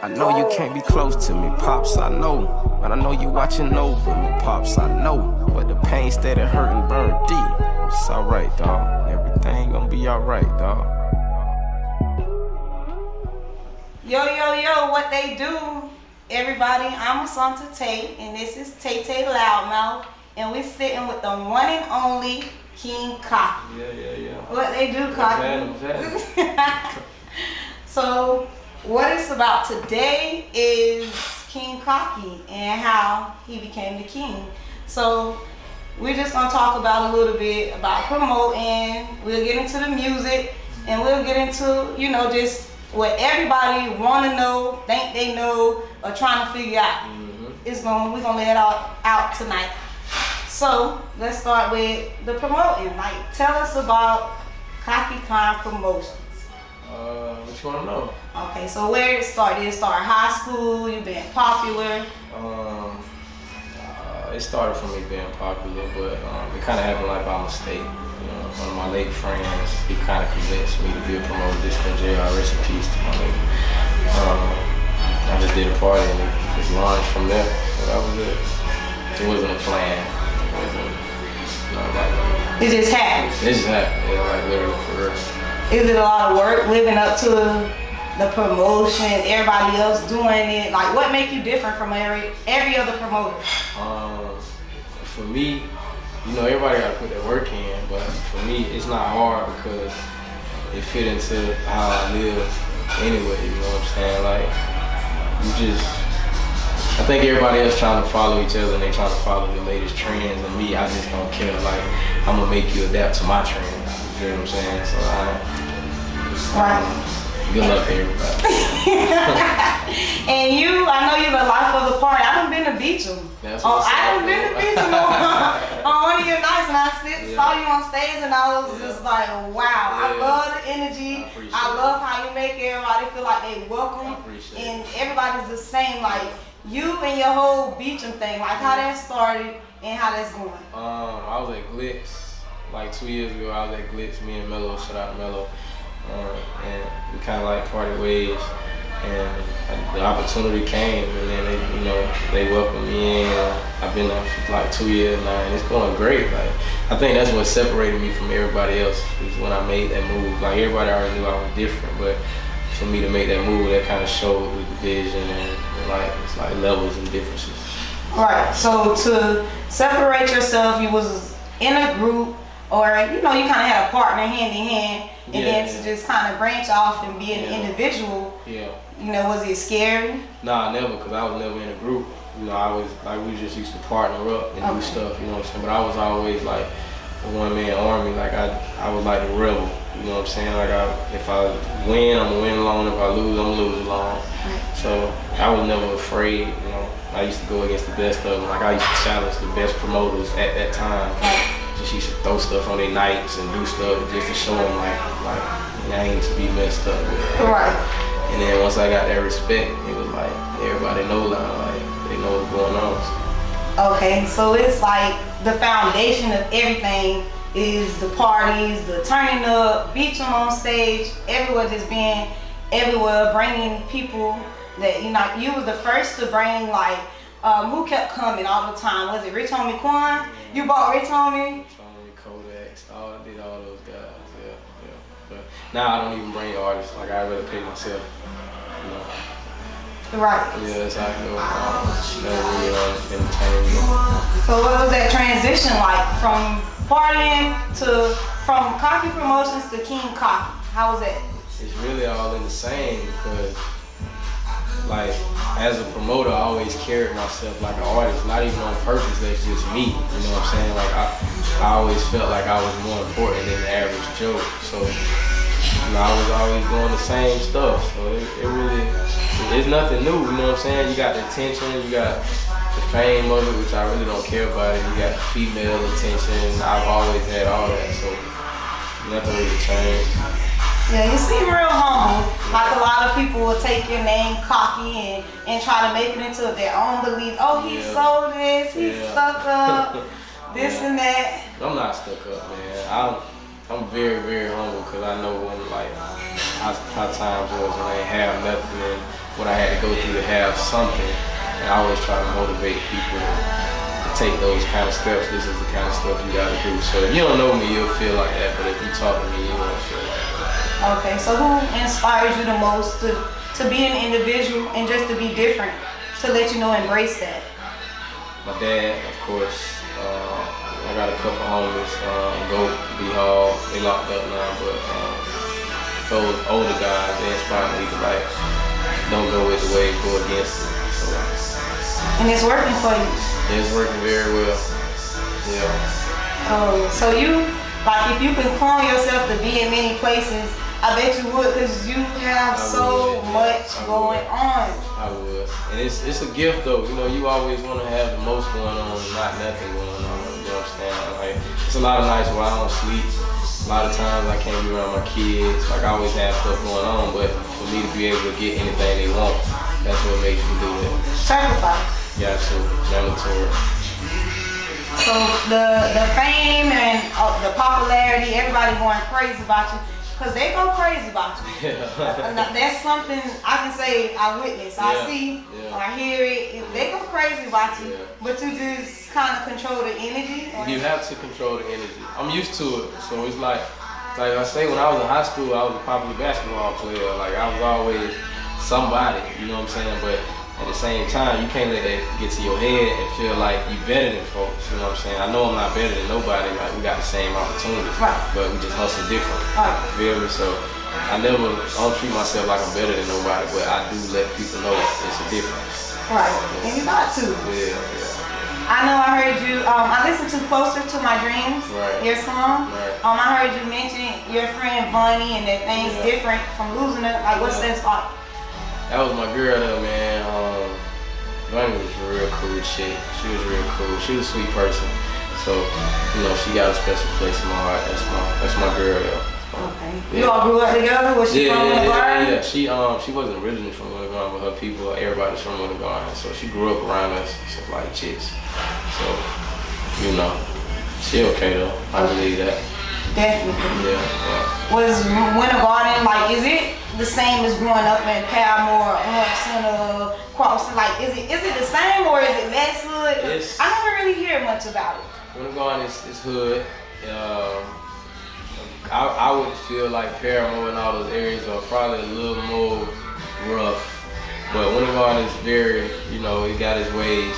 I know you can't be close to me, Pops, I know. But I know you watching over me, Pops, I know. But the pain steady hurting burn deep. It's alright, dawg. Everything gonna be alright, dawg. Yo, yo, yo, what they do? Everybody, I'm Asante Tay, and this is Tay Tay Loudmouth, and we're sitting with the one and only King Cocky. Yeah. What they do, Cocky? So, what it's about today is King Cocky and how he became the king. So, we're just gonna talk about a little bit about promoting. We'll get into the music, and we'll get into, just what everybody want to know, think they know, or trying to figure out. We're gonna lay it all out tonight. So let's start with the promoting. Like, tell us about Cocky Con Promotions. What you wanna know? Okay, so where it started? It started high school. You been popular. It started from me being popular, but it kind of happened like by mistake. One of my late friends, he kind of convinced me to be a promoter. This from jail. Rest in peace to my lady. I just did a party and it just launched from there. So that was it. It wasn't a plan. It wasn't nothing like that. It just happened. It just happened. Yeah, like literally for real. Is it a lot of work living up to the promotion? Everybody else doing it. Like, what make you different from every other promoter? For me, everybody gotta put their work in, but for me, it's not hard because it fit into how I live anyway, you know what I'm saying? Like, I think everybody else trying to follow each other and they trying to follow the latest trends, and me, I just don't care. Like, I'm gonna make you adapt to my trend, you know what I'm saying? So good luck to everybody. And I know you're the life of the party. I done been to beach them. I done been to beach them on one of your nights, and I saw you on stage, and I was just like, wow. I love the energy. I love how you make everybody feel like they welcome, and everybody's the same. Like, you and your whole beaching thing, like how that started and how that's going. I was at Glitz like 2 years ago. I was at Glitz, me and Mello, shout out to Mello. And we kind of like parted ways, and the opportunity came, and then they welcomed me in. I've been there for like 2 years now, and it's going great. Like, I think that's what separated me from everybody else, is when I made that move. Like, everybody already knew I was different, but for me to make that move, that kind of showed the division and it's like levels and differences. All right. So to separate yourself, you was in a group, or you kind of had a partner hand in hand. And then to just kind of branch off and be an individual, was it scary? Nah, never, because I was never in a group. I was like, we just used to partner up and do stuff, you know what I'm saying? But I was always like a one-man army. Like, I was like the rebel, you know what I'm saying? Like, if I win, I'm gonna win alone. If I lose, I'm gonna lose alone. So I was never afraid, I used to go against the best of them. Like, I used to challenge the best promoters at that time. Just used to throw stuff on their nights and do stuff just to show them like I ain't to be messed up with. Right. And then once I got that respect, it was like everybody know now, like they know what's going on. Okay, so it's like the foundation of everything is the parties, the turning up, beaching on stage, everywhere, just being everywhere, bringing people that you was the first to bring like. Who kept coming all the time? Was it Rich Homie Quan? You bought Rich Homie? Rich Homie, Kodaks, I did all those guys, yeah. But now I don't even bring artists, like I'd rather pay myself, Right. Yeah, that's how I go. Never really entertainment. So what was that transition like from partying from Cocky Promotions to King Cocky? How was that? It's really all in the same, because like, as a promoter, I always carried myself like an artist, not even on purpose. That's just me, you know what I'm saying? Like, I always felt like I was more important than the average Joe. So, I was always doing the same stuff. So it's nothing new, you know what I'm saying? You got the attention, you got the fame of it, which I really don't care about it. You got the female attention. I've always had all that, so nothing really changed. Yeah, you seem real humble. Like, a lot of people will take your name Cocky and try to make it into their own belief. Oh, he sold this, he's stuck up, this and that. I'm not stuck up, man. I'm very, very humble, because I know when, like, how times was when I ain't have nothing, and what I had to go through to have something. And I always try to motivate people to take those kind of steps. This is the kind of stuff you gotta do. So if you don't know me, you'll feel like that, but if you talk to me, you won't feel like that. Okay, so who inspires you the most to be an individual and just to be different, to let you know, embrace that? My dad, of course. I got a couple homies, Goat, B Hall, they locked up now, but those older guys, they inspire me to like, don't go with the wave, go against it. So, and it's working for you? It's working very well, yeah. Oh, so you, like if you could clone yourself to be in many places, I bet you would, because you have so much going on. I would. And it's a gift though, you know, you always want to have the most going on and not nothing going on, you know what I'm saying? Like, it's a lot of nights where I don't sleep. A lot of times I can't be around my kids. Like, I always have stuff going on, but for me to be able to get anything they want, that's what makes me do that. Sacrifice. Yeah, so mandatory. So the fame and the popularity, everybody going crazy about you. Because they go crazy about you. Yeah. That's something I can say I witness. I see, I hear it. They go crazy about you, but you just kind of control the energy. You have to control the energy. I'm used to it, so it's like I say, when I was in high school, I was a popular basketball player. Like, I was always somebody, you know what I'm saying? But at the same time, you can't let that get to your head and feel like you better than folks, you know what I'm saying? I know I'm not better than nobody, like we got the same opportunities, but we just hustle different, you feel me? So I don't treat myself like I'm better than nobody, but I do let people know it's a difference. Right, and you got to. Yeah. I know I heard you, I listened to Closer to My Dreams, your song. I heard you mention your friend Vonnie and that things different from losing her. Like, what's that like? That was my girl though, man. Vonnie was a real cool chick. She was real cool. She was a sweet person. So, you know, she got a special place in my heart. That's my girl though. Okay. Yeah. You all grew up together? Was she from Winter Garden? Yeah. She wasn't originally from Winter Garden, but her people, everybody's from Winter Garden. So she grew up around us, so like chicks. So, you know, she okay though. I believe that. Definitely. Yeah. Was Winter Garden, like, is it the same as growing up in Paramore, Center, Crossing? Like, is it the same or is it less hood? I never really hear much about it. Winter Garden is hood. I would feel like Paramore and all those areas are probably a little more rough. But Winter Garden is very, you know, it got its ways.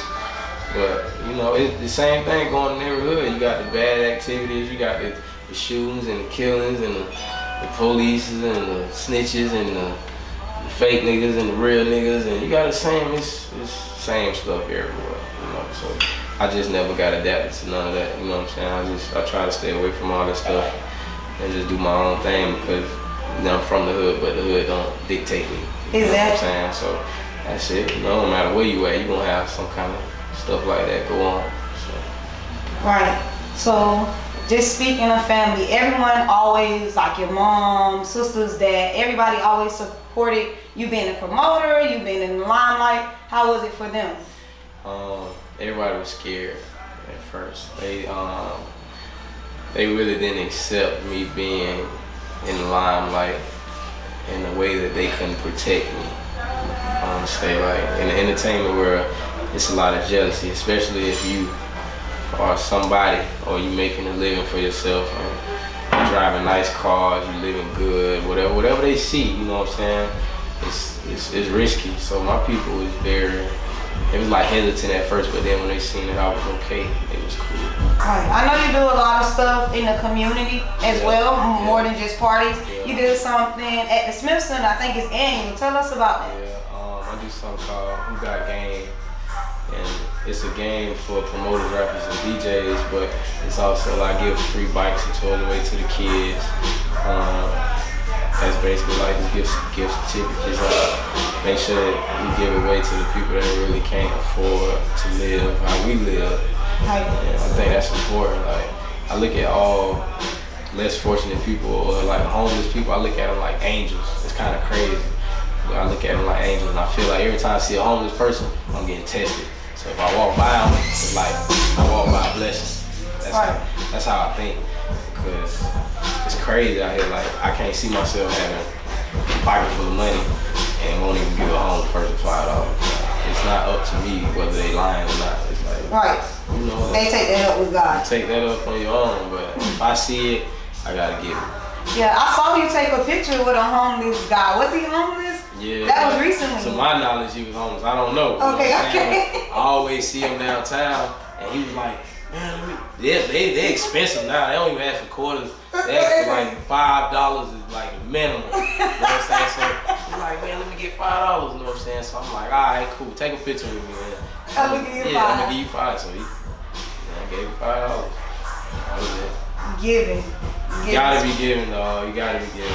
But, you know, it's the same thing going in the neighborhood. You got the bad activities, you got the shootings and the killings and the police and the snitches and the fake niggas and the real niggas, and you got the same, it's same stuff everywhere, you know. So I just never got adapted to none of that, you know what I'm saying? I try to stay away from all that stuff and just do my own thing because, you know, I'm from the hood, but the hood don't dictate me. You know what I'm saying? So that's it. You know, no matter where you at, you're gonna have some kind of stuff like that go on. So. Right. So just speaking of family, everyone always, like your mom, sisters, dad, everybody always supported you being a promoter, you being in the limelight. How was it for them? Everybody was scared at first. They really didn't accept me being in the limelight in a way that they couldn't protect me. Say, like, in the entertainment world, it's a lot of jealousy, especially if you are somebody or you making a living for yourself and you're driving nice cars, you living good, whatever they see, you know what I'm saying? It's risky. So my people was it was like hesitant at first, but then when they seen that I was okay, it was cool. Right. I know you do a lot of stuff in the community as well, more than just parties. You did something at the Smith Center, I think it's annual. Tell us about that. I do something called Who Got Game, and it's a game for promoters, rappers, and DJs, but it's also like give free bikes and toilet away to the kids. That's basically like just gift certificates. Make sure that we give away to the people that really can't afford to live how we live. And I think that's important. Like, I look at all less fortunate people or like homeless people, I look at them like angels. It's kind of crazy. But I look at them like angels, and I feel like every time I see a homeless person, I'm getting tested. So if I walk by them, it's like I walk by a blessing. That's how I think. Because it's crazy out here. Like, I can't see myself having a pocket full of money and won't even give a homeless person $5. It's not up to me whether they lying or not. It's like, right. You know, they take that up with God. You take that up on your own, but if I see it, I gotta give it. Yeah, I saw you take a picture with a homeless guy. Was he homeless? Yeah. That was recently. To my knowledge, he was homeless. I don't know. Okay, you know okay. I always see him downtown, and he was like, man, they expensive now. They don't even ask for quarters. They ask for like $5 is like the minimum. You know what I'm saying? So he's like, man, let me get $5. You know what I'm saying? So I'm like, all right, cool. Take a picture with me, man. I'm gonna give you $5. Yeah, I'm gonna give you $5. So I gave him $5. That was it. Giving. You gotta be giving, dog. You gotta be giving.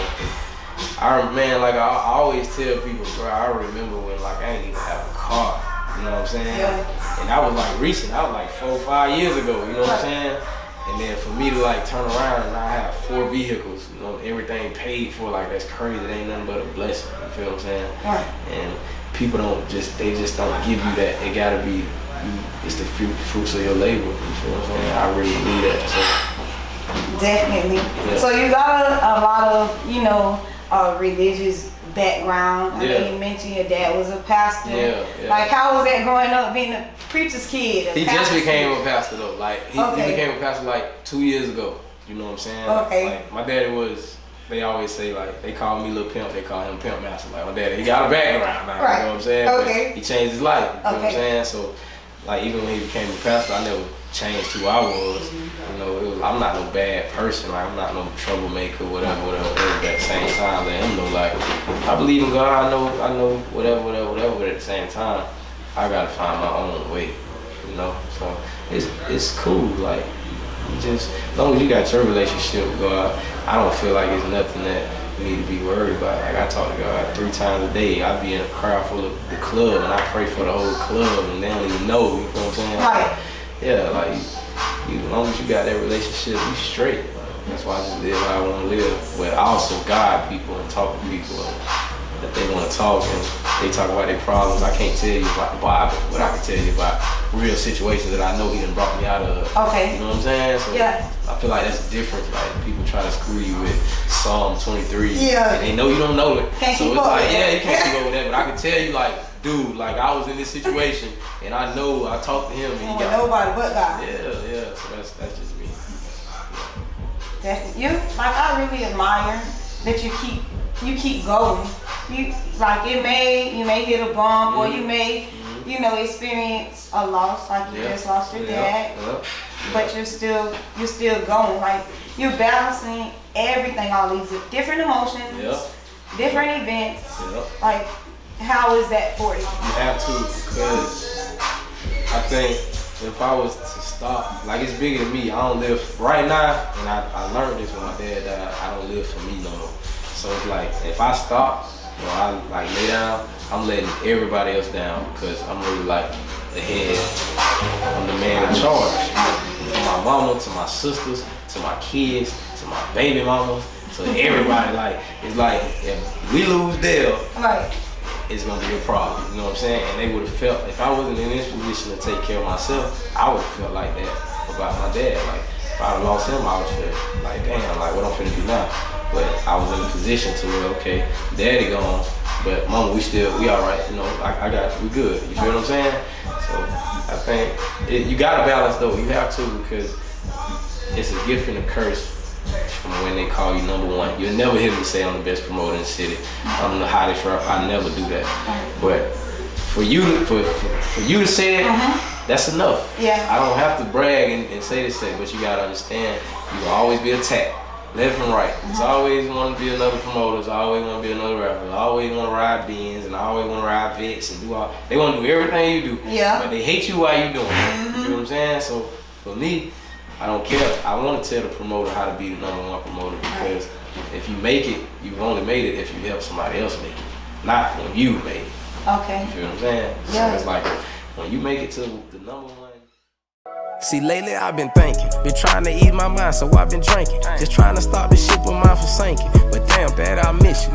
Like I always tell people, bro, I remember when like I didn't even have a car. You know what I'm saying? Yeah. And that was like recent. That was like 4 or 5 years ago. You know what I'm saying? And then for me to like turn around and I have 4 vehicles, you know, everything paid for, like that's crazy. It ain't nothing but a blessing. You feel what I'm saying? Right. And people they just don't give you that. It gotta be, it's the fruits of your labor. You feel what I'm saying? I really believe that. So. Definitely. Yeah. So you got a lot of, you know, religious background. I know you mentioned your dad was a pastor. Yeah. Like, how was that growing up being a preacher's kid? He just became a pastor though. Like he became a pastor like 2 years ago. You know what I'm saying? Okay. Like my daddy was. They always say like they call me Little Pimp. They call him Pimp Master. Like my daddy, he got a background now. Right. You know what I'm saying? Okay. But he changed his life. You know what I'm saying? So like even when he became a pastor, I never changed who I was. You know, I'm not no bad person. Like I'm not no troublemaker, whatever. At the same time, let him know like I believe in God. I know whatever. But at the same time, I gotta find my own way. You know, so it's cool. Like just as long as you got your relationship with God, I don't feel like it's nothing that you need to be worried about. Like I talk to God 3 times a day. I be in a crowd full of the club and I pray for the whole club and they don't even know. You know what I'm saying? Right. Yeah, like as long as you got that relationship, you straight. That's why I just live how I want to live. But I also guide people and talk to people that they want to talk and they talk about their problems. I can't tell you about the Bible, but I can tell you about real situations that I know he done brought me out of. Okay. You know what I'm saying? So yeah. I feel like that's the difference. Like people try to screw you with Psalm 23. Yeah. And they know you don't know it. Can't so keep it's up like, with yeah, that. you can't keep up with that. But I can tell you like, dude, like I was in this situation and I know I talked to him and he got nobody but God. Yeah. So that's just me. That's you. Like I really admire that you keep going. You like you may hit a bump or you may you know experience a loss like you just lost your dad. But you're still going. Like you're balancing everything, all these different emotions, different events. Like how is that for you? You have to, because I think if I was to stop, like it's bigger than me. I don't live right now, and I learned this when my dad died. I don't live for me no more. So it's like if I stop, you know, I like lay down, I'm letting everybody else down because I'm really like the head. I'm the man in charge. From my mama to my sisters to my kids to my baby mamas to everybody. Like it's like if we lose Dell, right, it's gonna be a problem. You know what I'm saying? And they would have felt if I wasn't in this position to take care of myself, I would have felt like that about my dad. Like if I'd have lost him, I would feel like damn, like what I'm finna do now. But I was in a position to where okay, daddy gone, but mama, we alright. You know, we good. You feel what I'm saying? So I think you gotta balance though. You have to because it's a gift and a curse from when they call you number one. You'll never hear me say I'm the best promoter in the city. I'm the hottest rapper. I never do that. But for you to say it, that's enough. Yeah. I don't have to brag and say this, but you gotta understand you will always be attacked. Left and right. It's always want to be another promoter. It's always want to be another rapper. I always want to ride Benz and I always want to ride Vicks and do all. They want to do everything you do. Yeah. But they hate you while you doing it. You feel what I'm saying? So for me, I don't care. I want to tell the promoter how to be the number one promoter because if you make it, you've only made it if you help somebody else make it, not when you made it. Okay. You feel what I'm saying? Yeah. So it's like when you make it to the number one. See, lately I've been thinking, been trying to ease my mind, so I've been drinking. Just trying to stop this ship of mine from sinking. But damn, Dad, I miss you.